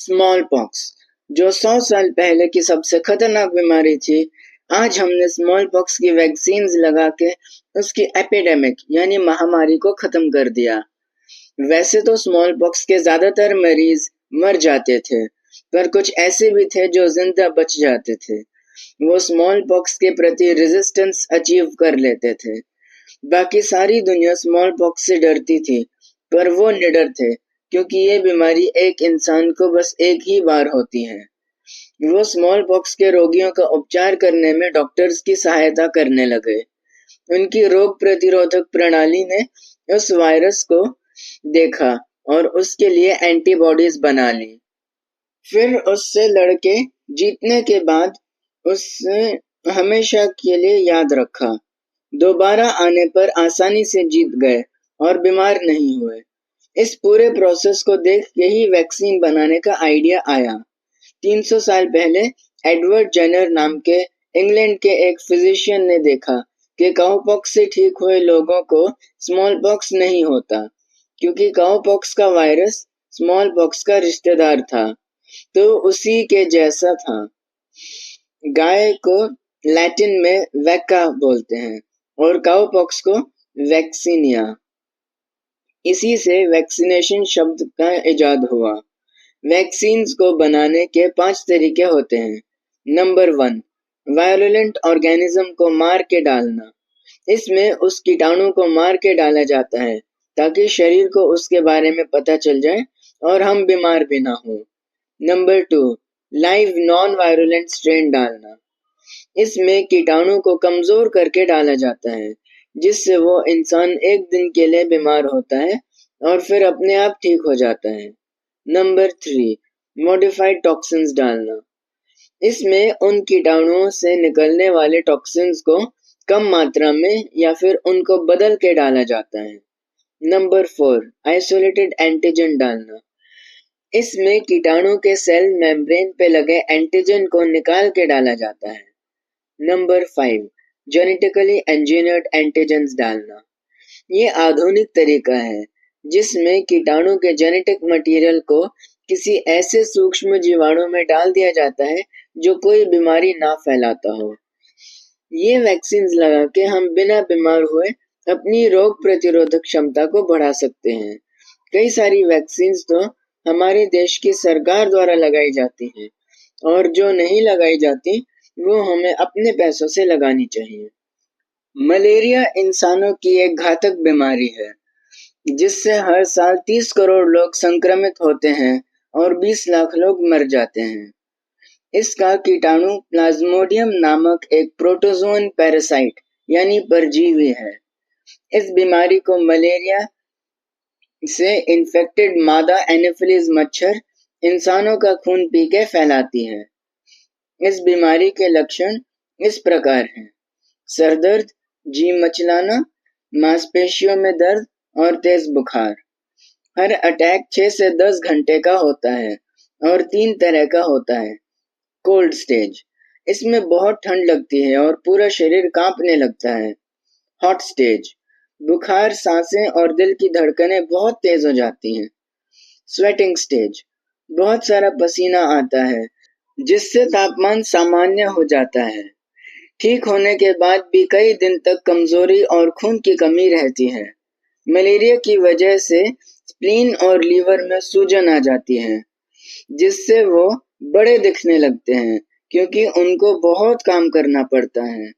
Small pox, जो 100 साल पहले की सबसे खतरनाक बीमारी थी, आज हमने स्मॉल पॉक्स की वैक्सीन्स लगा के उसकी एपिडेमिक यानी महामारी को खत्म कर दिया। वैसे तो स्मॉल पॉक्स के ज्यादातर मरीज मर जाते थे, पर कुछ ऐसे भी थे जो जिंदा बच जाते थे। वो स्मॉल पॉक्स के प्रति रेजिस्टेंस अचीव कर लेते थे। बाकी सारी दुनिया स्मॉल पॉक्स से डरती थी, पर वो निडर थे, क्योंकि ये बीमारी एक इंसान को बस एक ही बार होती है। वो स्मॉल पॉक्स के रोगियों का उपचार करने में डॉक्टर्स की सहायता करने लगे। उनकी रोग प्रतिरोधक प्रणाली ने उस वायरस को देखा और उसके लिए एंटीबॉडीज बना ली। फिर उससे लड़के जीतने के बाद उससे हमेशा के लिए याद रखा। दोबारा आने पर आसानी से जीत गए और बीमार नहीं हुए। इस पूरे प्रोसेस को देख के ही वैक्सीन बनाने का आइडिया आया। 300 साल पहले एडवर्ड जेनर नाम के इंग्लैंड के एक फिजिशियन ने देखा कि काउपॉक्स से ठीक हुए लोगों को स्मॉल पॉक्स नहीं होता, क्योंकि काउपॉक्स का वायरस स्मॉल पॉक्स का रिश्तेदार था, तो उसी के जैसा था। गाय को लैटिन में वैका बोलते हैं और काउपॉक्स को वैक्सीनिया। इसी से वैक्सीनेशन शब्द का इजाद हुआ। वैक्सीन्स को बनाने के 5 तरीके होते हैं। नंबर 1, वायरुलेंट ऑर्गेनिज्म को मार के डालना। इसमें उस कीटाणु को मार के डाला जाता है ताकि शरीर को उसके बारे में पता चल जाए और हम बीमार भी ना हो। Number 2, live non virulent strain डालना। इसमें कीटाणु को कमजोर करके डाला जाता है, जिससे वो इंसान एक दिन के लिए बीमार होता है और फिर अपने आप ठीक हो जाता है। नंबर 3, मॉडिफाइड टॉक्सिन्स डालना। इसमें उन कीटाणुओं से निकलने वाले टॉक्सिन्स को कम मात्रा में या फिर उनको बदल के डाला जाता है। नंबर 4, आइसोलेटेड एंटीजन डालना। इसमें कीटाणु के सेल मेम्ब्रेन पे लगे एंटीजन को निकाल के डाला जाता है। नंबर 5, जेनेटिकली इंजीनियर्ड एंटीजेंस डालना। ये आधुनिक तरीका है जिसमें कीटाणु के जेनेटिक मटेरियल को किसी ऐसे सूक्ष्म जीवाणु में डाल दिया जाता है जो कोई बीमारी ना फैलाता हो। ये वैक्सीन लगा के हम बिना बीमार हुए अपनी रोग प्रतिरोधक क्षमता को बढ़ा सकते हैं। कई सारी वैक्सीन तो हमारे देश की सरकार द्वारा लगाई जाती हैं और जो नहीं लगाई जाती वो हमें अपने पैसों से लगानी चाहिए। मलेरिया इंसानों की एक घातक बीमारी है जिससे हर साल 30 करोड़ लोग संक्रमित होते हैं और 20 लाख लोग मर जाते हैं। इसका कीटाणु प्लाज्मोडियम नामक एक प्रोटोजोन पैरासाइट यानी परजीवी है। इस बीमारी को मलेरिया से इन्फेक्टेड मादा एनोफिलीज मच्छर इंसानों का खून पी के फैलाती है। इस बीमारी के लक्षण इस प्रकार हैं: सरदर्द, जी मचलाना, मांसपेशियों में दर्द और तेज बुखार। हर अटैक 6 से 10 घंटे का होता है और 3 तरह का होता है। कोल्ड स्टेज, इसमें बहुत ठंड लगती है और पूरा शरीर कांपने लगता है। हॉट स्टेज, बुखार, सांसें और दिल की धड़कनें बहुत तेज हो जाती हैं। स्वेटिंग स्टेज, बहुत सारा पसीना आता है जिससे तापमान सामान्य हो जाता है। ठीक होने के बाद भी कई दिन तक कमजोरी और खून की कमी रहती है। मलेरिया की वजह से स्प्लीन और लीवर में सूजन आ जाती है, जिससे वो बड़े दिखने लगते हैं क्योंकि उनको बहुत काम करना पड़ता है।